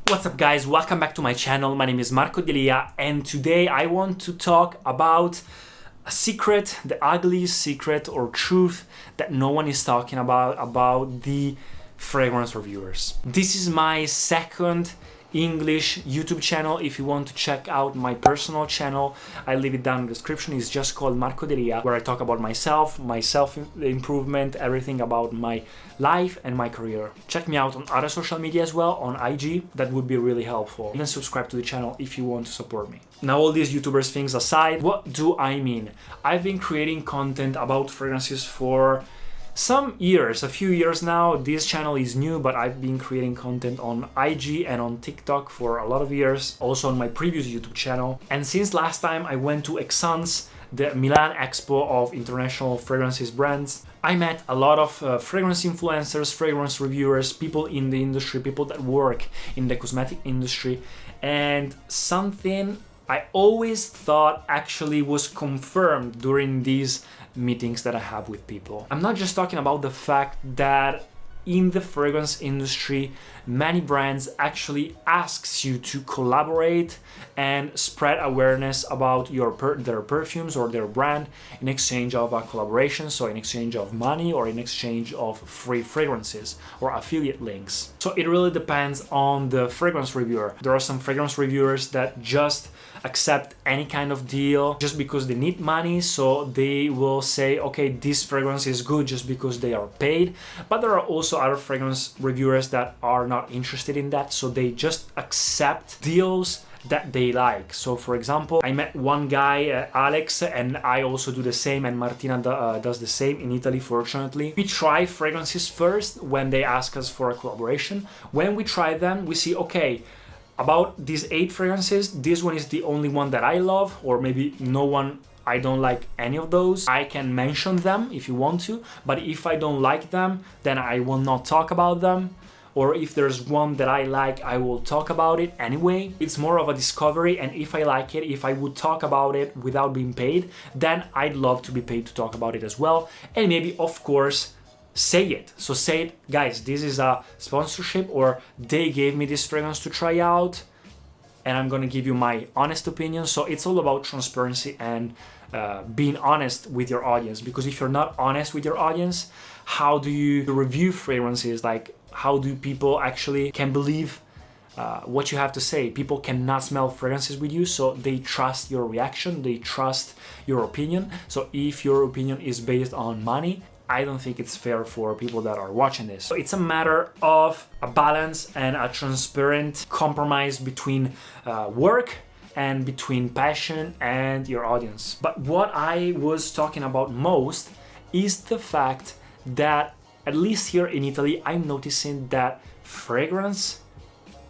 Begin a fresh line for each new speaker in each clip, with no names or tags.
What's up guys, welcome back to my channel. My name is Marco Delia and today I want to talk about a secret, the ugliest secret or truth that no one is talking about the fragrance reviewers. This is my second English YouTube channel. If you want to check out my personal channel, I leave it down in the description. It's just called Marco Delia, where I talk about myself, my self-improvement, everything about my life and my career. Check me out on other social media as well, on IG. That would be really helpful. Even subscribe to the channel if you want to support me. Now, all these YouTubers things aside, what do I mean? I've been creating content about fragrances for some years, a few years now. This channel is new, but I've been creating content on IG and on TikTok for a lot of years, also on my previous YouTube channel. And since last time I went to Essence, the Milan Expo of international fragrances brands, I met a lot of fragrance influencers, fragrance reviewers, people in the industry, people that work in the cosmetic industry, and something I always thought actually was confirmed during these meetings that I have with people. I'm not just talking about the fact that in the fragrance industry, many brands actually asks you to collaborate and spread awareness about their perfumes or their brand in exchange of a collaboration, so in exchange of money or in exchange of free fragrances or affiliate links. So it really depends on the fragrance reviewer. There are some fragrance reviewers that just accept any kind of deal just because they need money, so they will say, okay, this fragrance is good just because they are paid. But there are also other fragrance reviewers that are not interested in that, so they just accept deals that they like. So for example, I met one guy, Alex, and I also do the same, and Martina does the same in Italy, fortunately. We try fragrances first when they ask us for a collaboration. When we try them, we see, okay, about these 8 fragrances, this one is the only one that I love, or maybe no one, I don't like any of those. I can mention them if you want to, but if I don't like them, then I will not talk about them. Or if there's one that I like, I will talk about it anyway. It's more of a discovery, and if I like it, if I would talk about it without being paid, then I'd love to be paid to talk about it as well. And maybe, of course, say it. So say it, guys, this is a sponsorship, or they gave me this fragrance to try out and I'm gonna give you my honest opinion. So it's all about transparency and being honest with your audience, because if you're not honest with your audience, how do you review fragrances? Like, how do people actually can believe what you have to say? People cannot smell fragrances with you, so they trust your reaction, they trust your opinion. So if your opinion is based on money, I don't think it's fair for people that are watching this. So it's a matter of a balance and a transparent compromise between work and between passion and your audience. But what I was talking about most is the fact that, at least here in Italy, I'm noticing that fragrance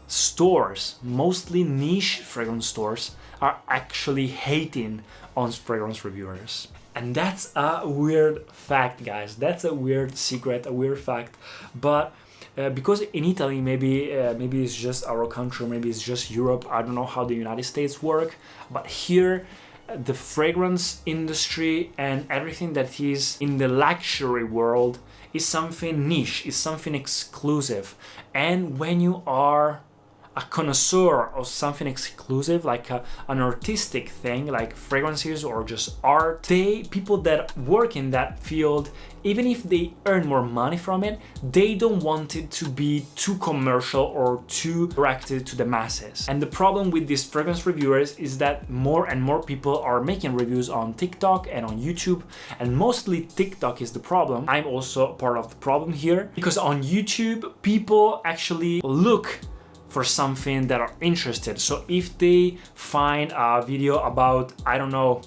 stores, mostly niche fragrance stores, are actually hating on fragrance reviewers. And that's a weird fact, guys. That's a weird secret, a weird fact. But because in Italy, maybe it's just our country, maybe it's just Europe, I don't know how the United States work, but here the fragrance industry and everything that is in the luxury world is something niche, is something exclusive. And when you are a connoisseur of something exclusive, like an artistic thing, like fragrances or just art, people that work in that field, even if they earn more money from it, they don't want it to be too commercial or too directed to the masses. And the problem with these fragrance reviewers is that more and more people are making reviews on TikTok and on YouTube, and mostly TikTok is the problem. I'm also part of the problem here, because on YouTube, people actually look for something that are interested. So if they find a video about, I don't know,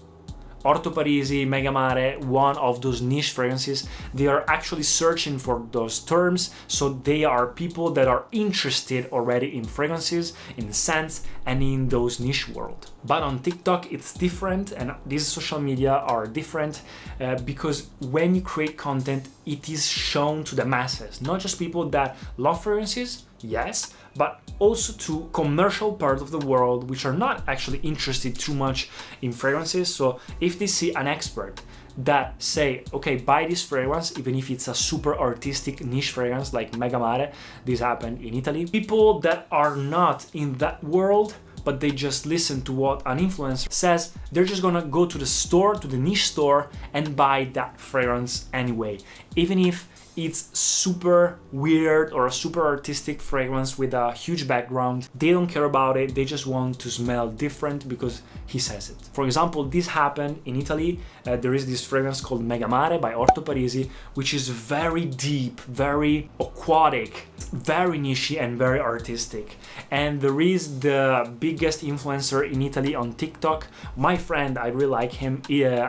Orto Parisi, Megamari, one of those niche fragrances, they are actually searching for those terms. So they are people that are interested already in fragrances, in scents, and in those niche world. But on TikTok, it's different, and these social media are different because when you create content, it is shown to the masses, not just people that love fragrances, yes, but also to commercial part of the world which are not actually interested too much in fragrances. So if they see an expert that say, okay, buy this fragrance, even if it's a super artistic niche fragrance like Megamari. This happened in Italy. People that are not in that world, but they just listen to what an influencer says, they're just gonna go to the store, to the niche store, and buy that fragrance anyway, even if it's super weird or a super artistic fragrance with a huge background. They don't care about it, they just want to smell different because he says it. For example, this happened in Italy. There is this fragrance called Megamari by Orto Parisi, which is very deep, very aquatic, very niche and very artistic. And there is the biggest influencer in Italy on TikTok, my friend, I really like him,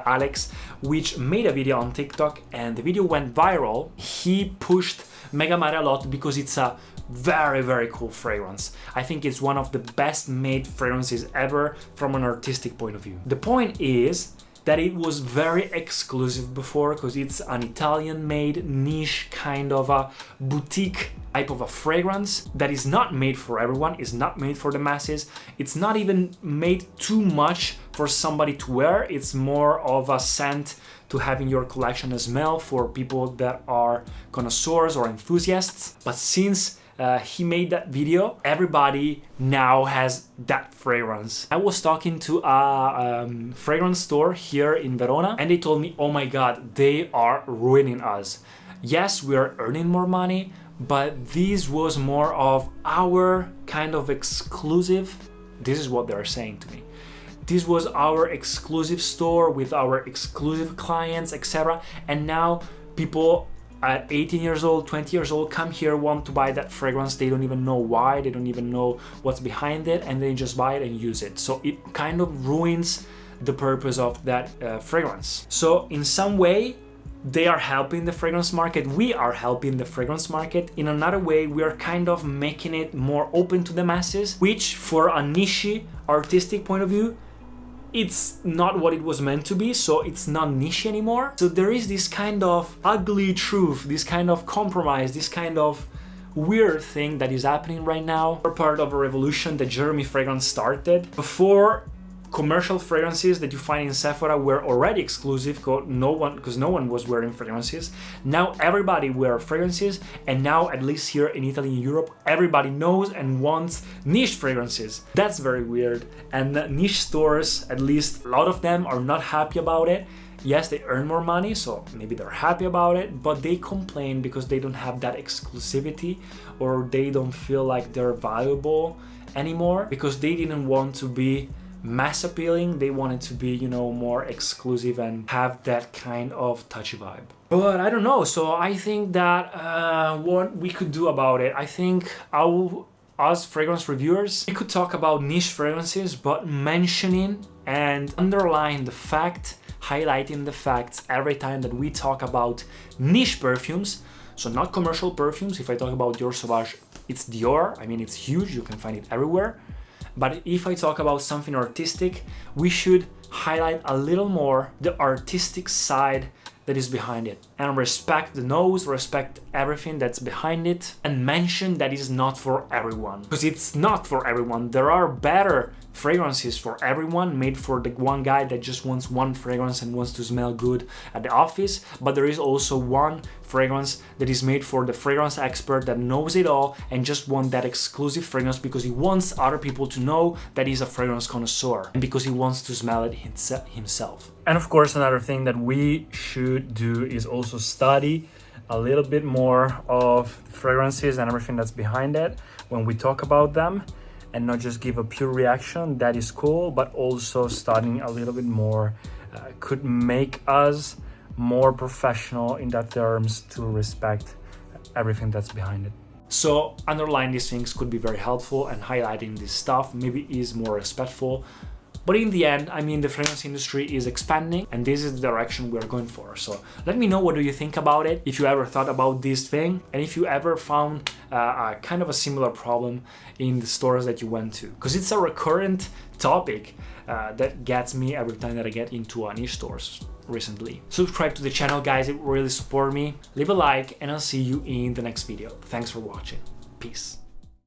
Alex, which made a video on TikTok, and the video went viral. He pushed Megamari a lot because it's a very, very cool fragrance. I think it's one of the best made fragrances ever from an artistic point of view. The point is that it was very exclusive before because it's an Italian made niche kind of a boutique type of a fragrance that is not made for everyone, is not made for the masses. It's not even made too much for somebody to wear. It's more of a scent to have in your collection as smell for people that are connoisseurs or enthusiasts. But since he made that video, everybody now has that fragrance. I was talking to a fragrance store here in Verona, and they told me, oh my god, they are ruining us. Yes, we are earning more money, but this was more of our kind of exclusive. This is what they're saying to me. This was our exclusive store with our exclusive clients, etc. And now people at 18 years old, 20 years old, come here, want to buy that fragrance. They don't even know why, they don't even know what's behind it, and they just buy it and use it. So it kind of ruins the purpose of that fragrance. So in some way, they are helping the fragrance market. We are helping the fragrance market. In another way, we are kind of making it more open to the masses, which for a niche artistic point of view, it's not what it was meant to be, so it's not niche anymore. So there is this kind of ugly truth, this kind of compromise, this kind of weird thing that is happening right now. We're part of a revolution that Jeremy Fragrance started. Before, commercial fragrances that you find in Sephora were already exclusive because no one was wearing fragrances. Now everybody wears fragrances, and now at least here in Italy and Europe, everybody knows and wants niche fragrances. That's very weird, and niche stores, at least a lot of them, are not happy about it. Yes, they earn more money, so maybe they're happy about it, but they complain because they don't have that exclusivity, or they don't feel like they're valuable anymore because they didn't want to be mass appealing. They wanted to be, more exclusive and have that kind of touchy vibe. But I don't know, so I think that what we could do about it, I think us fragrance reviewers, we could talk about niche fragrances, but mentioning and underlying the fact, highlighting the facts every time that we talk about niche perfumes. So not commercial perfumes. If I talk about Dior Sauvage, it's Dior. I mean, it's huge, you can find it everywhere. But if I talk about something artistic, we should highlight a little more the artistic side that is behind it, and respect the nose, respect everything that's behind it, and mention that it's not for everyone. Because it's not for everyone. There are better fragrances for everyone, made for the one guy that just wants one fragrance and wants to smell good at the office. But there is also one fragrance that is made for the fragrance expert that knows it all and just wants that exclusive fragrance because he wants other people to know that he's a fragrance connoisseur and because he wants to smell it himself. And of course, another thing that we should do is also study a little bit more of fragrances and everything that's behind it when we talk about them, and not just give a pure reaction. That is cool, but also studying a little bit more could make us more professional in that terms to respect everything that's behind it. So underlying these things could be very helpful, and highlighting this stuff maybe is more respectful. But in the end, I mean, the fragrance industry is expanding, and this is the direction we're going for. So let me know, what do you think about it? If you ever thought about this thing, and if you ever found a kind of a similar problem in the stores that you went to, because it's a recurrent topic that gets me every time that I get into a niche stores recently. Subscribe to the channel, guys, it really supports me. Leave a like, and I'll see you in the next video. Thanks for watching. Peace.